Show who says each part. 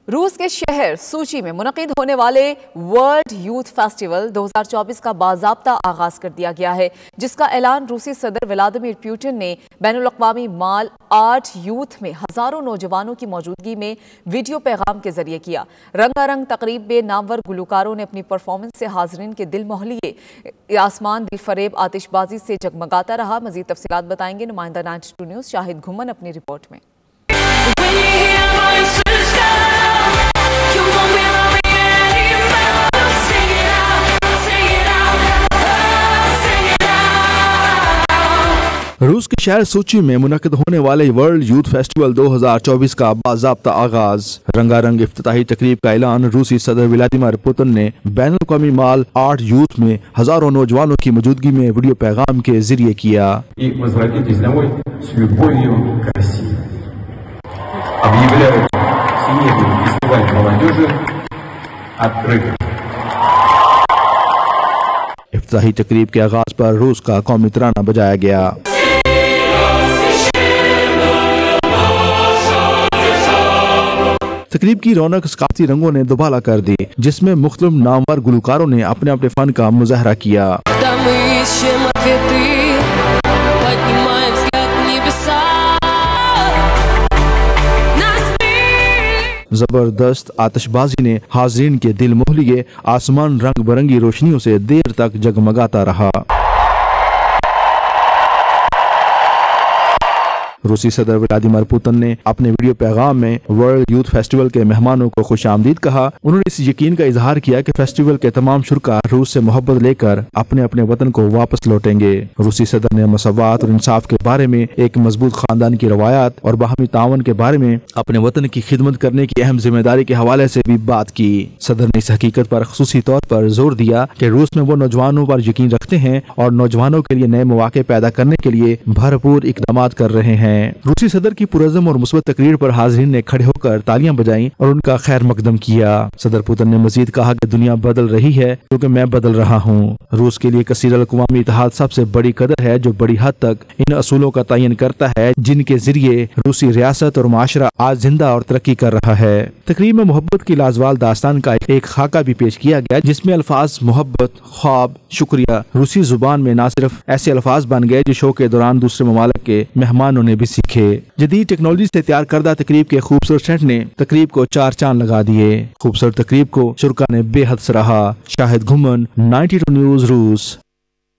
Speaker 1: रूस के शहर सूची में मुनक़िद होने वाले वर्ल्ड यूथ फेस्टिवल 2024 का बाज़ाब्ता आगाज कर दिया गया है, जिसका ऐलान रूसी सदर व्लादिमीर पुतिन ने बैनुल-अक़वामी माल आर्ट यूथ में हजारों नौजवानों की मौजूदगी में वीडियो पैगाम के जरिए किया। रंगारंग तकरीब में नामवर गुलकारों ने अपनी परफॉर्मेंस से हाज़रीन के दिल मोह लिए। आसमान दिलफरेब आतिशबाजी से जगमगाता रहा। मजीद तफसीलात बताएंगे नुमाइंदा 92 न्यूज़ शाहिद घुमन अपनी रिपोर्ट में।
Speaker 2: रूस के शहर सूची में मुनक़िद होने वाले वर्ल्ड यूथ फेस्टिवल 2024 का बाज़ाब्ता आगाज। रंगारंग इफ्तिताही तकरीब का ऐलान रूसी सदर व्लादिमीर पुतिन ने बैनुल-अक़वामी माल आर्ट यूथ में हजारों नौजवानों की मौजूदगी में वीडियो पैगाम के जरिए किया। इफ्तिताही तकरीब के आगाज पर रूस का कौमी तराना बजाया गया। तकरीब की रौनक सकाफती रंगों ने दुबाला कर दी, जिसमें मुख्तलिफ नामवर गुलकारों ने अपने अपने फन का मुजाहरा किया। जबरदस्त आतिशबाजी ने हाज़रीन के दिल मोह लिए। आसमान रंग बिरंगी रोशनियों से देर तक जगमगाता रहा। रूसी सदर व्लादिमीर पुतिन ने अपने वीडियो पैगाम में वर्ल्ड यूथ फेस्टिवल के मेहमानों को खुशामदीद कहा। उन्होंने इस यकीन का इजहार किया कि फेस्टिवल के तमाम शुरा रूस से मोहब्बत लेकर अपने अपने वतन को वापस लौटेंगे। रूसी सदर ने मसवात और इंसाफ के बारे में, एक मजबूत खानदान की रवायात और बाहमी तावन के बारे में, अपने वतन की खिदमत करने की अहम जिम्मेदारी के हवाले से भी बात की। सदर ने इस हकीकत पर खुसूसी तौर पर जोर दिया कि रूस में वो नौजवानों पर यकीन रखते हैं और नौजवानों के लिए नए मौके पैदा करने के लिए भरपूर इकदाम कर रहे हैं। रूसी सदर की पुरज़म और मुस्बत तकरीर पर हाज़रीन ने खड़े होकर तालियां बजाईं और उनका खैर मकदम किया। सदर पुतिन ने मजीद कहा कि दुनिया बदल रही है क्योंकि मैं बदल रहा हूँ। रूस के लिए कसीर अल-अक़वामी इत्तेहाद सबसे बड़ी कदर है, जो बड़ी हद तक इन असूलों का तयन करता है जिनके जरिए रूसी रियासत और माशरा आज जिंदा और तरक्की कर रहा है। तकरीब में मोहब्बत की लाजवाल दास्तान का एक खाका भी पेश किया गया, जिसमें अल्फाज मोहब्बत, ख्वाब, शुक्रिया रूसी जुबान में न सिर्फ ऐसे अल्फाज बन गए जो शो के दौरान दूसरे ममालिक के मेहमानों ने भी सीखे। जदीद टेक्नोलॉजी से तैयार करदा तकरीब के खूबसूरत सेट ने तकरीब को 4 चांद लगा दिए। खूबसूरत तकरीब को शुरा ने बेहद सराहा। शाहिद घुमन, 92 न्यूज़, रूस।